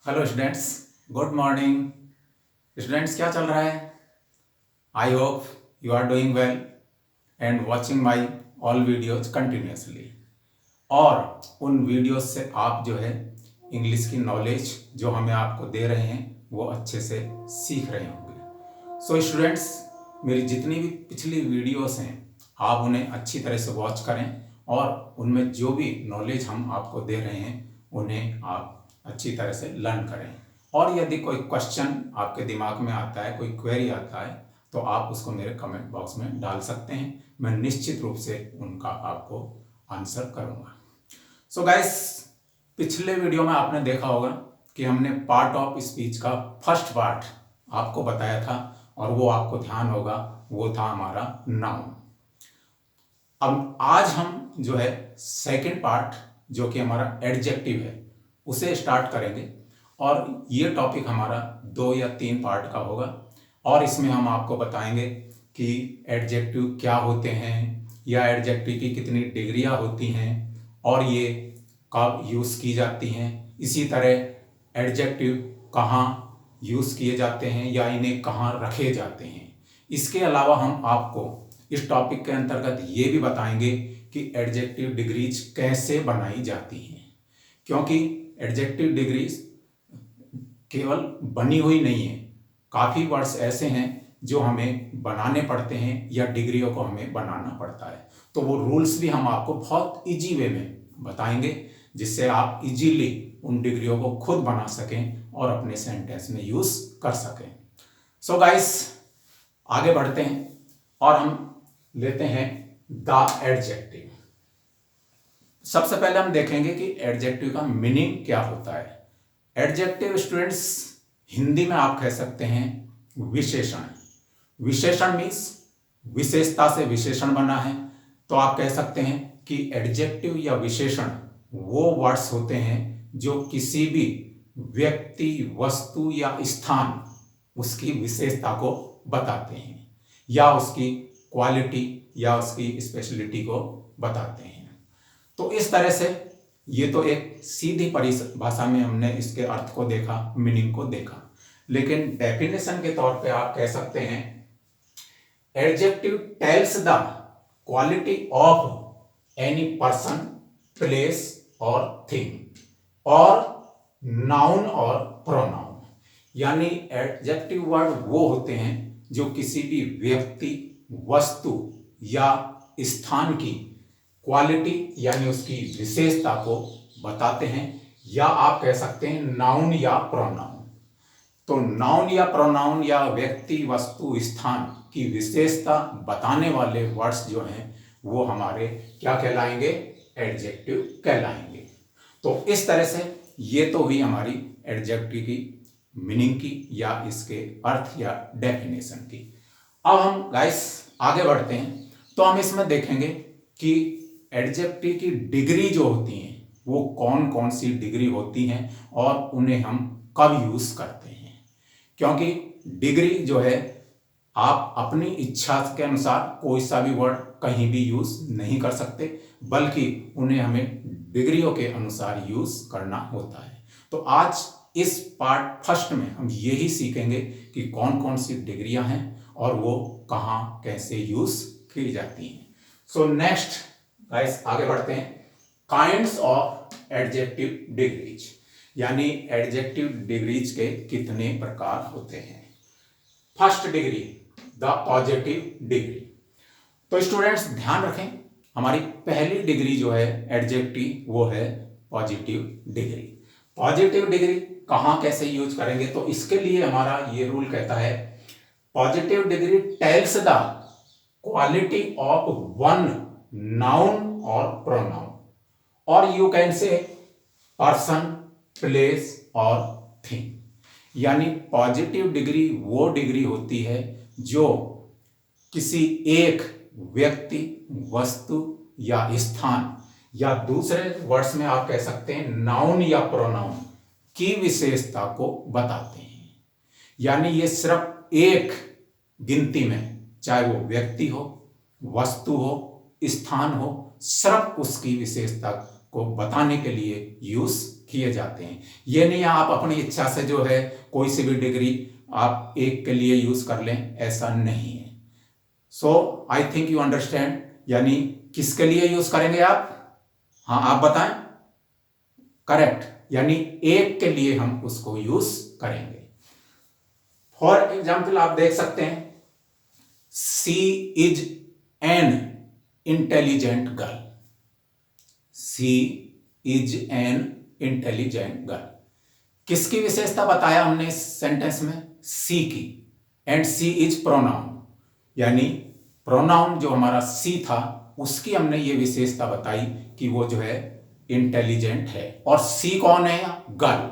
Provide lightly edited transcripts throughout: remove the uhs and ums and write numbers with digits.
Hello students, good morning. Students, क्या चल रहा है? I hope you are doing well and watching my all videos continuously. और उन वीडियोज से आप जो है इंग्लिश की नॉलेज जो हमें आपको दे रहे हैं वो अच्छे से सीख रहे होंगे। सो स्टूडेंट्स, मेरी जितनी भी पिछली वीडियोस हैं आप उन्हें अच्छी तरह से वॉच करें और उनमें जो भी नॉलेज हम आपको दे रहे हैं उन्हें आप अच्छी तरह से लर्न करें। और यदि कोई क्वेश्चन आपके दिमाग में आता है, कोई क्वेरी आता है, तो आप उसको मेरे कमेंट बॉक्स में डाल सकते हैं। मैं निश्चित रूप से उनका आपको आंसर करूंगा। सो गाइस, पिछले वीडियो में आपने देखा होगा कि हमने पार्ट ऑफ स्पीच का फर्स्ट पार्ट आपको बताया था और वो आपको ध्यान होगा, वो था हमारा नाउन। अब आज हम जो है सेकंड पार्ट जो कि हमारा एडजेक्टिव है उसे स्टार्ट करेंगे और ये टॉपिक हमारा 2 या 3 पार्ट का होगा और इसमें हम आपको बताएंगे कि एडजेक्टिव क्या होते हैं या एडजेक्टिव की कितनी डिग्रियां होती हैं और ये कब यूज़ की जाती हैं। इसी तरह एडजेक्टिव कहाँ यूज़ किए जाते हैं या इन्हें कहाँ रखे जाते हैं। इसके अलावा हम आपको इस टॉपिक के अंतर्गत ये भी बताएंगे कि एडजेक्टिव डिग्रीज कैसे बनाई जाती हैं, क्योंकि एडजेक्टिव डिग्रीज केवल बनी हुई नहीं है, काफ़ी वर्ड्स ऐसे हैं जो हमें बनाने पड़ते हैं या डिग्रियों को हमें बनाना पड़ता है। तो वो रूल्स भी हम आपको बहुत इजी वे में बताएंगे जिससे आप इजीली उन डिग्रियों को खुद बना सकें और अपने सेंटेंस में यूज़ कर सकें। सो गाइस, आगे बढ़ते हैं और हम लेते हैं द एडजेक्टिव। सबसे पहले हम देखेंगे कि एडजेक्टिव का मीनिंग क्या होता है। एडजेक्टिव स्टूडेंट्स हिंदी में आप कह सकते हैं विशेषण। विशेषण मीन्स विशेषता से विशेषण बना है, तो आप कह सकते हैं कि एडजेक्टिव या विशेषण वो वर्ड्स होते हैं जो किसी भी व्यक्ति, वस्तु या स्थान उसकी विशेषता को बताते हैं या उसकी क्वालिटी या उसकी स्पेशलिटी को बताते हैं। तो इस तरह से ये तो एक सीधी परिभाषा में हमने इसके अर्थ को देखा, मीनिंग को देखा। लेकिन डेफिनेशन के तौर पे आप कह सकते हैं adjective tells the quality of any person, place और थिंग और नाउन और प्रोनाउन। यानी एडजेक्टिव वर्ड वो होते हैं जो किसी भी व्यक्ति, वस्तु या स्थान की क्वालिटी यानी उसकी विशेषता को बताते हैं, या आप कह सकते हैं नाउन या प्रोनाउन। तो नाउन या प्रोनाउन या व्यक्ति, वस्तु, स्थान की विशेषता बताने वाले वर्ड्स जो हैं वो हमारे क्या कहलाएंगे? एडजेक्टिव कहलाएंगे। तो इस तरह से ये तो हुई हमारी एडजेक्टिव की मीनिंग की या इसके अर्थ या डेफिनेशन की। अब हम गाइस आगे बढ़ते हैं तो हम इसमें देखेंगे कि एडजेक्टिव की डिग्री जो होती हैं वो कौन कौन सी डिग्री होती हैं और उन्हें हम कब यूज करते हैं। क्योंकि डिग्री जो है आप अपनी इच्छा के अनुसार कोई सा भी वर्ड कहीं भी यूज नहीं कर सकते, बल्कि उन्हें हमें डिग्रियों के अनुसार यूज करना होता है। तो आज इस पार्ट फर्स्ट में हम यही सीखेंगे कि कौन कौन सी डिग्रियां हैं और वो कहाँ कैसे यूज की जाती हैं। सो नेक्स्ट गाइस आगे बढ़ते हैं। काइंड्स ऑफ एडजेक्टिव डिग्रीज, यानी एडजेक्टिव डिग्रीज के कितने प्रकार होते हैं। First degree the positive degree. तो स्टूडेंट्स ध्यान रखें, हमारी पहली डिग्री जो है एडजेक्टिव वो है पॉजिटिव डिग्री। पॉजिटिव डिग्री कहाँ कैसे यूज करेंगे, तो इसके लिए हमारा ये रूल कहता है positive degree tells the quality of one noun और प्रोनाउन, और you can say person, place और थिंग। यानी पॉजिटिव डिग्री वो डिग्री होती है जो किसी एक व्यक्ति, वस्तु या स्थान या दूसरे वर्ड्स में आप कह सकते हैं नाउन या प्रोनाउन की विशेषता को बताते हैं। यानी ये सिर्फ एक गिनती में, चाहे वो व्यक्ति हो, वस्तु हो, स्थान हो, सिर्फ उसकी विशेषता को बताने के लिए यूज किए जाते हैं। ये नहीं आप अपनी इच्छा से जो है कोई सी भी डिग्री आप एक के लिए यूज कर लें, ऐसा नहीं है। सो आई थिंक यू अंडरस्टैंड, यानी किसके लिए यूज करेंगे आप? हाँ आप बताएं। करेक्ट, यानी एक के लिए हम उसको यूज करेंगे। फॉर एग्जाम्पल आप देख सकते हैं, she is an intelligent girl. She is an intelligent girl. किसकी विशेषता बताया हमने इस सेंटेंस में? सी की। एंड सी इज प्रोनाउन, यानी प्रोनाउन जो हमारा सी था उसकी हमने ये विशेषता बताई कि वो जो है इंटेलिजेंट है। और सी कौन है? गर्ल।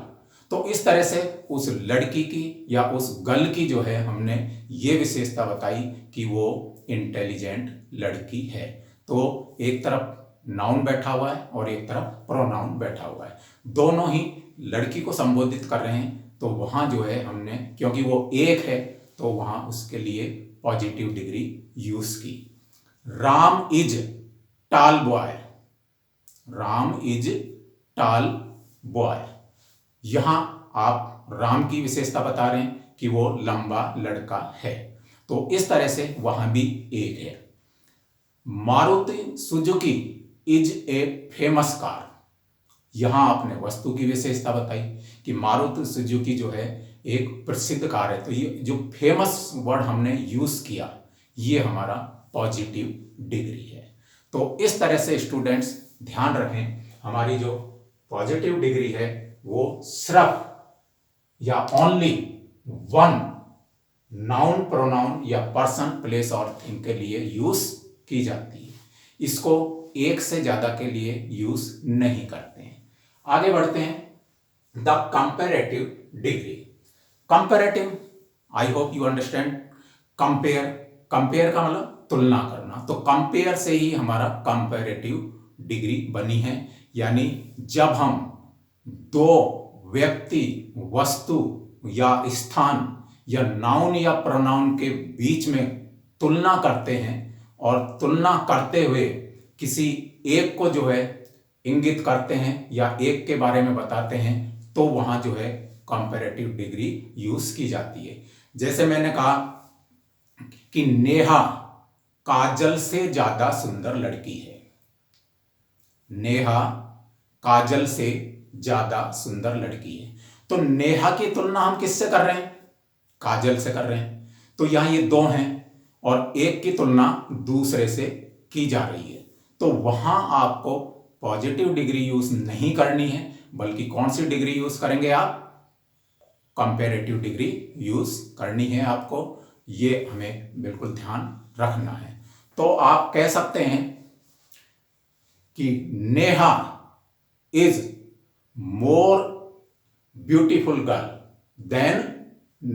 तो इस तरह से उस लड़की की या उस गर्ल की जो है हमने ये विशेषता बताई कि वो इंटेलिजेंट लड़की है। तो एक तरफ नाउन बैठा हुआ है और एक तरफ प्रोनाउन बैठा हुआ है, दोनों ही लड़की को संबोधित कर रहे हैं। तो वहां जो है हमने, क्योंकि वो एक है, तो वहां उसके लिए पॉजिटिव डिग्री यूज की। Ram is tall boy. Ram is tall boy. यहां आप राम की विशेषता बता रहे हैं कि वो लंबा लड़का है। तो इस तरह से वहां भी एक है। Maruti Suzuki is a famous car. यहां आपने वस्तु की विशेषता बताई कि मारुति सुजुकी जो है एक प्रसिद्ध कार है। तो ये जो फेमस वर्ड हमने यूज किया, ये हमारा पॉजिटिव डिग्री है। तो इस तरह से स्टूडेंट्स ध्यान रखें, हमारी जो पॉजिटिव डिग्री है वो सिर्फ या ओनली वन नाउन, प्रोनाउन या पर्सन, प्लेस और थिंग के लिए यूज की जाती है। इसको एक से ज्यादा के लिए यूज नहीं करते हैं। आगे बढ़ते हैं। The comparative degree. Comparative, I hope you understand. Compare, compare का मतलब तुलना करना। तो कंपेयर से ही हमारा कंपैरेटिव डिग्री बनी है। यानी जब हम दो व्यक्ति, वस्तु या स्थान या नाउन या प्रोनाउन के बीच में तुलना करते हैं और तुलना करते हुए किसी एक को जो है इंगित करते हैं या एक के बारे में बताते हैं, तो वहां जो है कंपैरेटिव डिग्री यूज की जाती है। जैसे मैंने कहा कि नेहा काजल से ज्यादा सुंदर लड़की है। नेहा काजल से ज्यादा सुंदर लड़की है। तो नेहा की तुलना हम किससे कर रहे हैं? काजल से कर रहे हैं। तो यहां ये दो हैं और एक की तुलना दूसरे से की जा रही है। तो वहां आपको पॉजिटिव डिग्री यूज नहीं करनी है, बल्कि कौन सी डिग्री यूज करेंगे आप? कंपैरेटिव डिग्री यूज करनी है आपको। ये हमें बिल्कुल ध्यान रखना है। तो आप कह सकते हैं कि Neha is more beautiful girl than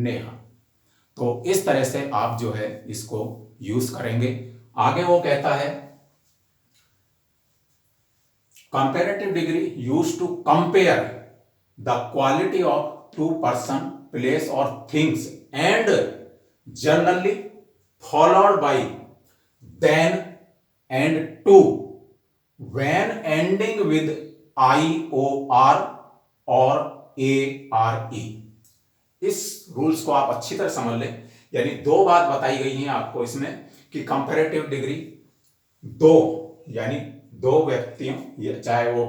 Neha. तो इस तरह से आप जो है इसको यूज करेंगे। आगे वो कहता है comparative degree use to compare the quality of two person, place और things and generally followed by than and to when ending with IOR और ARE। इस रूल्स को आप अच्छी तरह समझ लें। यानी दो बात बताई गई हैं आपको इसमें कि कंपैरेटिव डिग्री दो, यानी दो व्यक्तियों, चाहे वो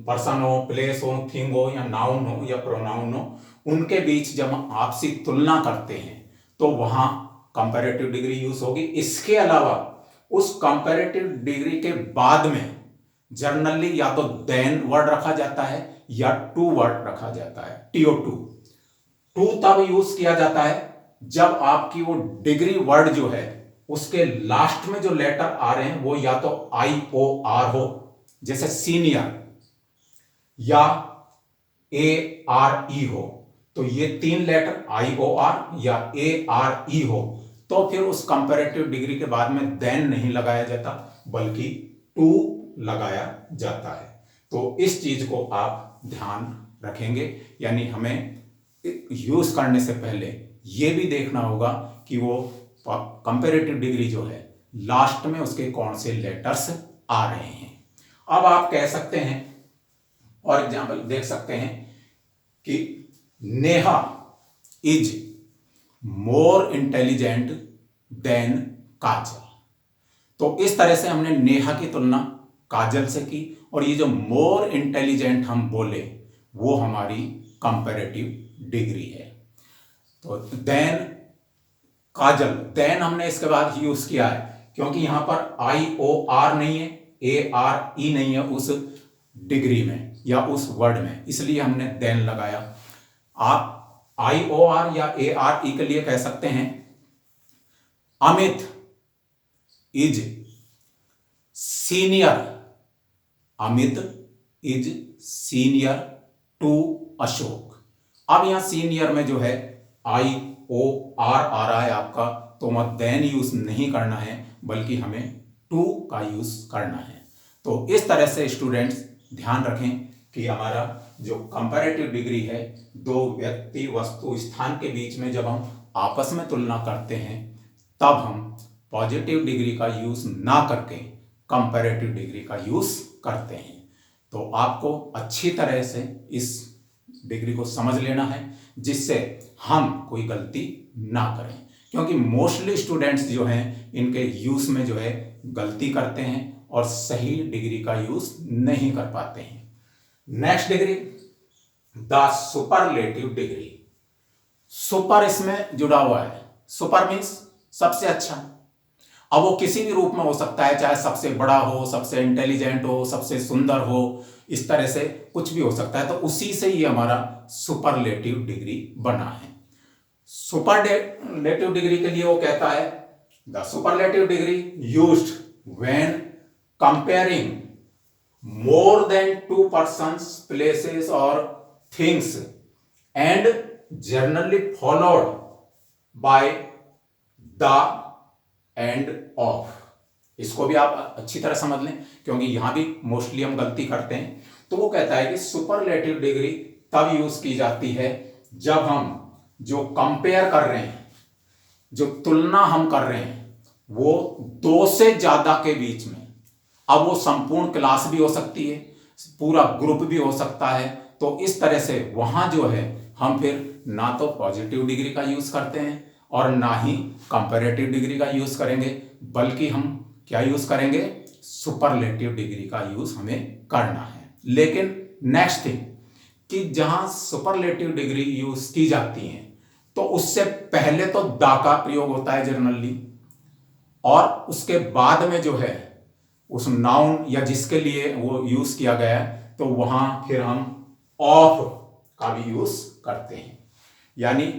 पर्सन हो, प्लेस हो, थिंग हो या नाउन हो या प्रोनाउन हो, उनके बीच जब आपसी तुलना करते हैं तो वहां कंपैरेटिव डिग्री यूज होगी। इसके अलावा उस कंपैरेटिव डिग्री के बाद में जनरली या तो देन वर्ड रखा जाता है या टू वर्ड रखा जाता है, TO2। टू तब यूज किया जाता है जब आपकी वो डिग्री वर्ड जो है उसके लास्ट में जो लेटर आ रहे हैं वो या तो IOR हो, जैसे सीनियर, या ARE हो। तो ये तीन लेटर IOR या ARE हो तो फिर उस कंपैरेटिव डिग्री के बाद में देन नहीं लगाया जाता, बल्कि टू लगाया जाता है। तो इस चीज को आप ध्यान रखेंगे। यानी हमें यूज करने से पहले यह भी देखना होगा कि वो कंपैरेटिव डिग्री जो है लास्ट में उसके कौन से लेटर्स आ रहे हैं। अब आप कह सकते हैं और एग्जाम्पल देख सकते हैं कि Neha is more intelligent than Kajal. तो इस तरह से हमने नेहा की तुलना काजल से की, और ये जो मोर इंटेलिजेंट हम बोले वो हमारी कंपैरेटिव डिग्री है। तो देन काजल, देन हमने इसके बाद यूज किया है क्योंकि यहां पर IOR नहीं है, ARE नहीं है उस डिग्री में या उस वर्ड में, इसलिए हमने देन लगाया। आप IOR या ARE के लिए कह सकते हैं Amit is senior, Amit is senior to Ashok. अब यहां सीनियर में जो है IOR आ रहा है आपका, तो वह देन यूज नहीं करना है बल्कि हमें टू का यूज करना है। तो इस तरह से स्टूडेंट्स ध्यान रखें कि हमारा जो कंपैरेटिव डिग्री है, दो व्यक्ति वस्तु स्थान के बीच में जब हम आपस में तुलना करते हैं तब हम पॉजिटिव डिग्री का यूज ना करके कंपैरेटिव डिग्री का यूज करते हैं। तो आपको अच्छी तरह से इस डिग्री को समझ लेना है जिससे हम कोई गलती ना करें, क्योंकि मोस्टली स्टूडेंट्स जो हैं इनके यूज में जो है गलती करते हैं और सही डिग्री का यूज नहीं कर पाते हैं। Next degree the superlative degree. Super इसमें जुड़ा हुआ है, सुपर मीन्स सबसे अच्छा। अब वो किसी भी रूप में हो सकता है, चाहे सबसे बड़ा हो, सबसे इंटेलिजेंट हो, सबसे सुंदर हो, इस तरह से कुछ भी हो सकता है। तो उसी से ये हमारा सुपरलेटिव डिग्री बना है। सुपरलेटिव डिग्री के लिए वो कहता है the superlative degree used when comparing more than two persons, places और things and generally followed by the end of. इसको भी आप अच्छी तरह समझ लें क्योंकि यहां भी मोस्टली हम गलती करते हैं। तो वो कहता है कि सुपरलेटिव डिग्री तब यूज की जाती है जब हम जो कंपेयर कर रहे हैं, जो तुलना हम कर रहे हैं, वो दो से ज्यादा के बीच में, अब वो संपूर्ण क्लास भी हो सकती है, पूरा ग्रुप भी हो सकता है। तो इस तरह से वहां जो है हम फिर ना तो पॉजिटिव डिग्री का यूज करते हैं और ना ही कंपैरेटिव डिग्री का यूज करेंगे, बल्कि हम क्या यूज करेंगे, सुपरलेटिव डिग्री का यूज हमें करना है। लेकिन नेक्स्ट थिंग कि जहां सुपरलेटिव डिग्री यूज की जाती है तो उससे पहले तो दा का प्रयोग होता है जनरली, और उसके बाद में जो है उस नाउन या जिसके लिए वो यूज किया गया है तो वहां फिर हम ऑफ का भी यूज करते हैं। यानी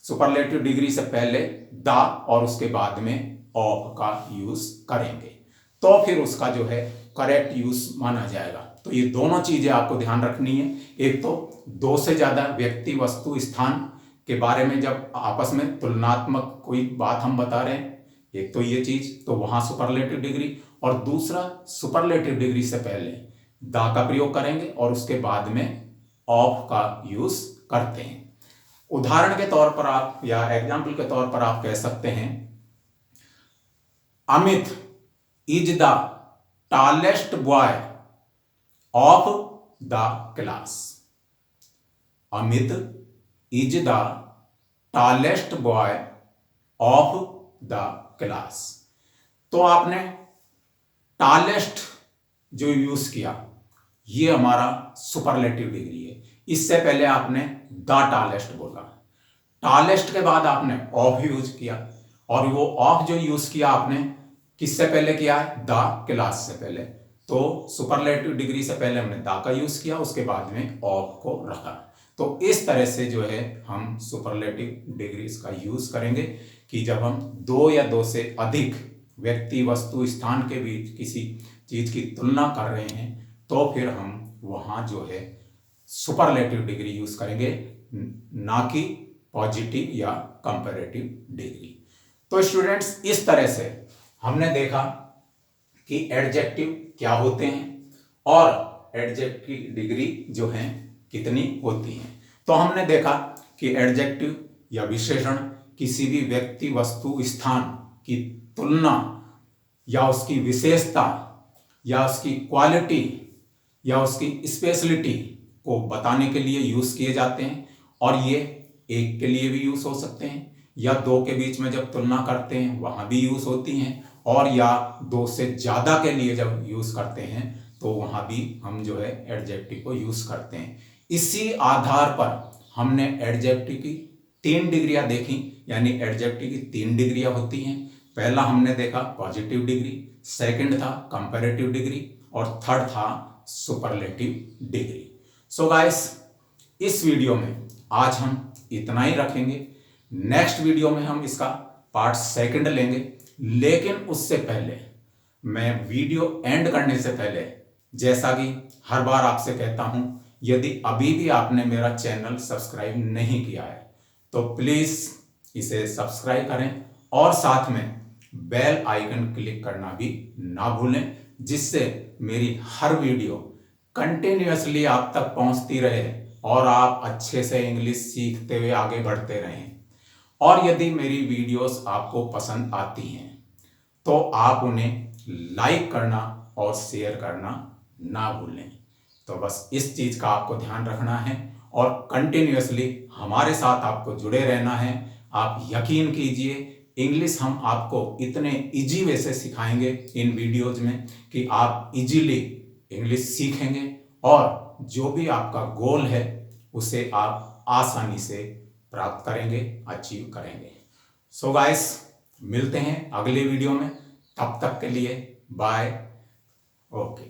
सुपरलेटिव डिग्री से पहले द और उसके बाद में ऑफ का यूज करेंगे तो फिर उसका जो है करेक्ट यूज माना जाएगा। तो ये दोनों चीजें आपको ध्यान रखनी है। एक तो दो से ज्यादा व्यक्ति वस्तु स्थान के बारे में जब आपस में तुलनात्मक कोई बात हम बता रहे हैं, एक तो ये चीज, तो वहां सुपरलेटिव डिग्री, और दूसरा सुपरलेटिव डिग्री से पहले द का प्रयोग करेंगे और उसके बाद में ऑफ का यूज करते हैं। उदाहरण के तौर पर आप या एग्जाम्पल के तौर पर आप कह सकते हैं Amit is the tallest boy of the class. Amit is the tallest boy of the class. तो आपने टॉलेस्ट जो यूज किया ये हमारा सुपरलेटिव डिग्री है। इससे पहले आपने द टॉलेस्ट बोला, टॉलेस्ट के बाद आपने ऑफ यूज किया, और वो ऑफ जो यूज किया आपने किससे पहले किया है, द क्लास से पहले। तो सुपरलेटिव डिग्री से पहले हमने द का यूज किया, उसके बाद में ऑफ को रखा। तो इस तरह से जो है हम सुपरलेटिव डिग्रीज का यूज करेंगे कि जब हम दो या दो से अधिक व्यक्ति वस्तु स्थान के बीच किसी चीज की तुलना कर रहे हैं तो फिर हम वहां जो है सुपरलेटिव डिग्री यूज करेंगे, ना कि पॉजिटिव या कंपैरेटिव डिग्री। तो स्टूडेंट्स इस तरह से हमने देखा कि एडजेक्टिव क्या होते हैं और एडजेक्टिव डिग्री जो हैं कितनी होती हैं। तो हमने देखा कि एडजेक्टिव या विशेषण किसी भी व्यक्ति वस्तु स्थान की तुलना या उसकी विशेषता या उसकी क्वालिटी या उसकी स्पेशलिटी को बताने के लिए यूज़ किए जाते हैं। और ये एक के लिए भी यूज़ हो सकते हैं, या दो के बीच में जब तुलना करते हैं वहाँ भी यूज़ होती हैं, और या दो से ज़्यादा के लिए जब यूज़ करते हैं तो वहाँ भी हम जो है एडजेक्टिव को यूज़ करते हैं। इसी आधार पर हमने एडजेक्टिव की 3 डिग्रियाँ देखी, यानी एडजेक्टिव की 3 डिग्रियाँ होती हैं। पहला हमने देखा पॉजिटिव डिग्री, सेकंड था कंपैरेटिव डिग्री, और थर्ड था सुपरलेटिव डिग्री। सो गाइस, इस वीडियो में आज हम इतना ही रखेंगे। नेक्स्ट वीडियो में हम इसका पार्ट सेकंड लेंगे, लेकिन उससे पहले मैं वीडियो एंड करने से पहले, जैसा कि हर बार आपसे कहता हूं, यदि अभी भी आपने मेरा चैनल सब्सक्राइब नहीं किया है तो प्लीज इसे सब्सक्राइब करें, और साथ में बेल आइकन क्लिक करना भी ना भूलें, जिससे मेरी हर वीडियो कंटिन्यूअसली आप तक पहुंचती रहे और आप अच्छे से इंग्लिश सीखते हुए आगे बढ़ते रहें। और यदि मेरी वीडियोस आपको पसंद आती हैं तो आप उन्हें लाइक करना और शेयर करना ना भूलें। तो बस इस चीज़ का आपको ध्यान रखना है और कंटिन्यूअसली हमारे साथ आपको जुड़े रहना है। आप यकीन कीजिए, इंग्लिश हम आपको इतने इजी वे से सिखाएंगे इन वीडियोज में कि आप इजीली इंग्लिश सीखेंगे, और जो भी आपका गोल है उसे आप आसानी से प्राप्त करेंगे, अचीव करेंगे। सो गाइस, मिलते हैं अगले वीडियो में। तब तक के लिए बाय। ओके।